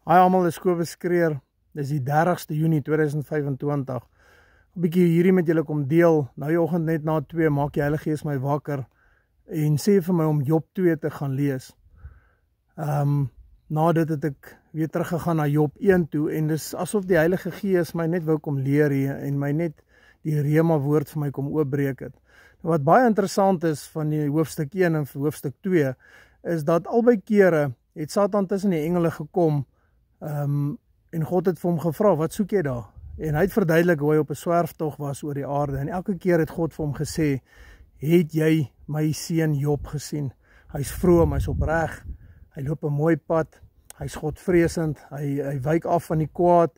Hi almal, dis Kobus Kreer. Dis die 30ste Junie 2025. 'n Bietjie hierdie met julle kom deel. Nou die oggend net na 2 maak die Heilige Gees my wakker en sê vir my om Job 2 te gaan lees. Na dit het ek weer teruggegaan na Job 1 toe en dis asof die Heilige Gees my net wou kom leer hier en my net die Rema woord vir my kom oopbreek het. Wat baie interessant is van die hoofstuk 1 en hoofstuk 2 is dat albei kere het Satan tussen die engele gekom en God het vir hom gevra, wat soek jy daar? En hy het verduidelik hoe hy op 'n swerftog was oor die aarde en elke keer het God vir hom gesê, het jy my seun Job gesien? Hy's vroom, hy's opreg, hy loop 'n mooi pad, hy's godvreesend, hy wyk af van die kwaad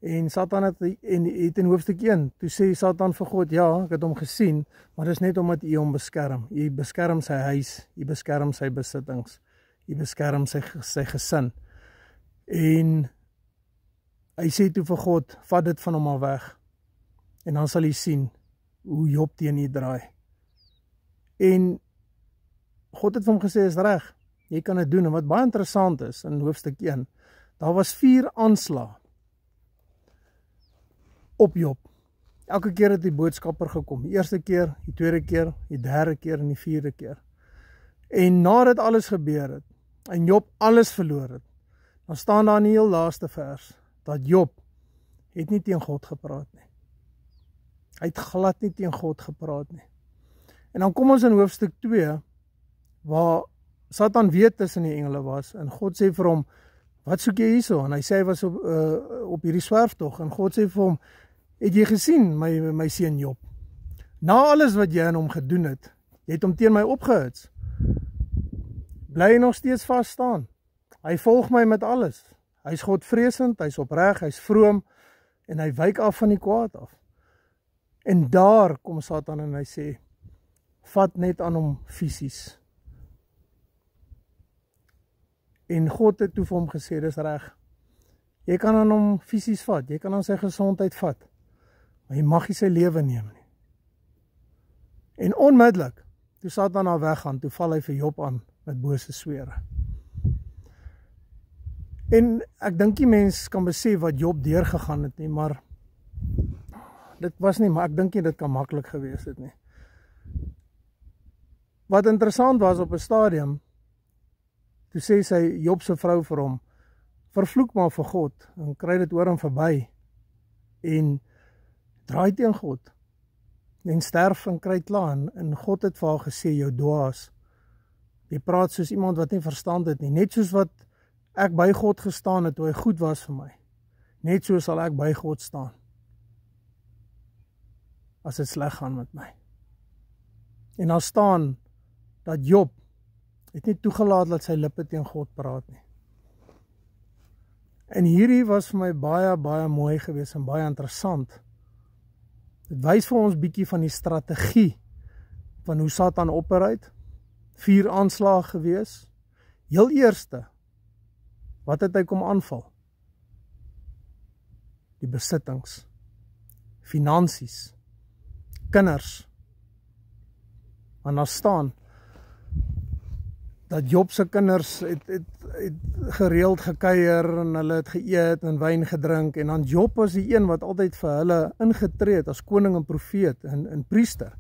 en Satan het in hoofstuk 1, toe sê Satan vir God, ja, ek het hom gesien, maar dis net omdat u hom beskerm. U beskerm sy huis, u beskerm sy besittings, u beskerm sy gesin. En hy sê toe vir God, vat dit van hom al weg en dan sal hy sien hoe Job teen u draai. En God het vir hom gesê, is reg, jy kan dit doen. En wat baie interessant is in hoofstuk 1, daar was 4 aanslae op Job. Elke keer het die boodskapper gekom, die eerste keer, die tweede keer, die derde keer en die 4de keer. En nadat alles gebeur het en Job alles verloor het, dan staan daar in die heel laaste vers, dat Job het nie teen God gepraat nie. Hy het glad nie teen God gepraat nie. En dan kom ons in hoofstuk 2, waar Satan weet tussen die engele was, en God sê vir hom, wat soek jy hierso? En hy sê hy was op hierdie swerftog, en God sê vir hom, het jy gesien my seun Job? Na alles wat jy aan hom gedoen het, jy het hom teen my opgehits. Bly nog steeds vas staan. Hy volg my met alles. Hy's godvreesend, hy's opreg, hy's vroom en hy wyk af van die kwaad af. En daar kom Satan en hy sê, vat net aan hom fisies. En God het toe vir hom gesê, dis reg. Jy kan aan hom fisies vat, jy kan aan sy gesondheid vat, maar jy mag nie sy lewe neem nie. En onmiddellik, toe Satan nou weggaan, toe val hy vir Job aan met bose swere. En ek dink die mens kan besef wat Job deurgegaan het nie, maar dit was nie, maar ek dink nie dit kan maklik gewees het nie. Wat interessant was op 'n stadium, toe sê sy Job se vrou vir hom, vervloek maar vir God, en kry dit oor hom verby, en draai teen God, en sterf en kry klaar, en God het vir haar gesê, jou dwaas, jy praat soos iemand wat nie verstand het nie, net soos wat ek by God gestaan het, toe hy goed was vir my, net so sal ek by God staan, as dit sleg gaan met my. En daar staan, dat Job, het nie toegelaat dat sy lippe teen God praat nie. En hierdie was vir my baie, baie mooi gewees en baie interessant. Dit wys vir ons bietjie van die strategie van hoe Satan operate. 4 aanslae gewees. Heel eerste, wat het hy kom aanval? Die besittings, finansies, kinders. En daar staan, dat Job se kinders het gereeld gekuier en hulle het geëet en wyn gedrink en dan Job was die een wat altyd vir hulle ingetree het as koning en profeet en priester.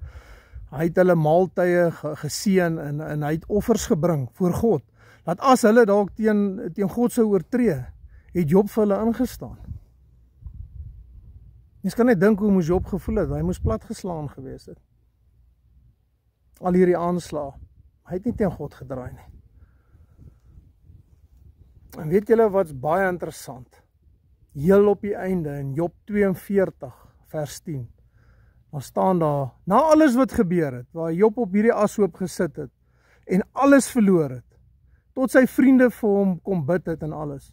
Hy het hulle maaltye geseën en hy het offers gebring voor God. Dat as hulle dalk teen God sou oortree, het Job vir hulle ingestaan. Mens kan net dink hoe moes Job gevoel het, hy moes platgeslaan gewees het. Al hierdie aanslae. Hy het nie teen God gedraai nie. En weet julle wat's baie interessant? Heel op die einde in Job 42 vers 10. Dan staan daar, na alles wat gebeur het, waar Job op hierdie ashoop gesit het en alles verloor het, tot sy vriende vir hom kom bid het en alles.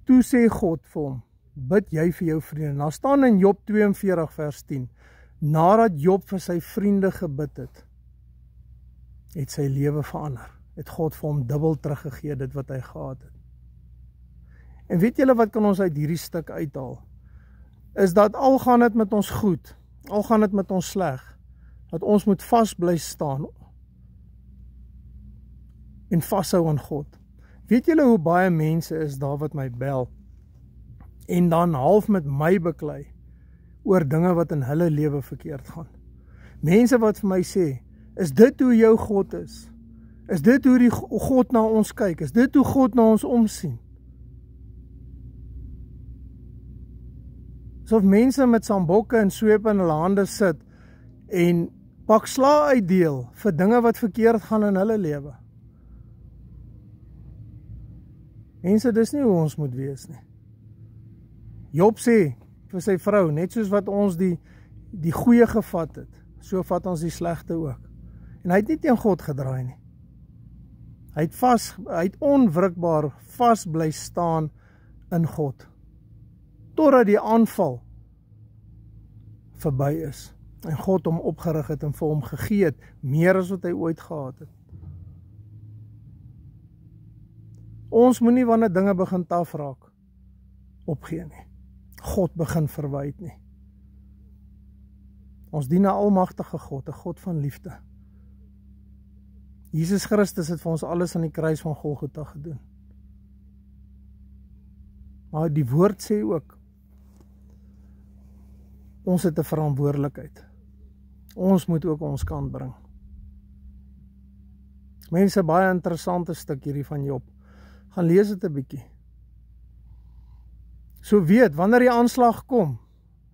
Toe sê God vir hom, bid jy vir jou vriende. Dan staan in Job 42 vers 10, nadat Job vir sy vriende gebid het sy lewe verander, het God vir hom dubbel teruggegee dit wat hy gehad het. En weet julle wat kan ons uit hierdie stuk uithaal? Is dat al gaan dit met ons goed, al gaan dit met ons sleg, dat ons moet vas bly staan en vashou aan God. Weet julle hoe baie mense is daar wat my bel en dan half met my beklei oor dinge wat in hulle lewe verkeerd gaan? Mense wat vir my sê, is dit hoe jou God is? Is dit hoe die God na ons kyk? Is dit hoe God na ons omsien? Asof mense met sambokke en swepe in hulle hande sit en pak sla uitdeel vir dinge wat verkeerd gaan in hulle lewe. Mense, dis nie hoe ons moet wees nie. Job sê vir sy vrou, net soos wat ons die goeie gevat het, so vat ons die slegte ook. En hy het nie teen God gedraai nie. Hy het onwrikbaar vas bly staan in God, totdat die aanval verby is, en God hom opgerig het en vir hom gegee het, meer as wat hy ooit gehad het. Ons moenie wanneer dinge begin taaf raak, opgee nie. God begin verwyd nie. Ons dien 'n almagtige God, 'n God van liefde. Jesus Christus het vir ons alles aan die kruis van Golgotha gedoen. Maar die woord sê ook, ons het 'n verantwoordelikheid. Ons moet ook ons kant bring. Mense, baie interessante stuk hierdie van Job. Gaan lees dit 'n bietjie. So weet, wanneer die aanslag kom,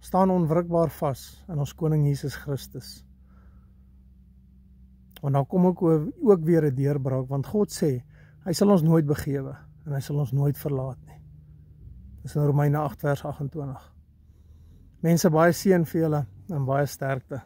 staan onwrikbaar vas in ons koning Jesus Christus. Want dan kom ook weer 'n deurbraak, want God sê, hy sal ons nooit begewe, en hy sal ons nooit verlaat nie. Dis in Romeine 8 vers 28. Mense, baie seën vir julle, en baie sterkte.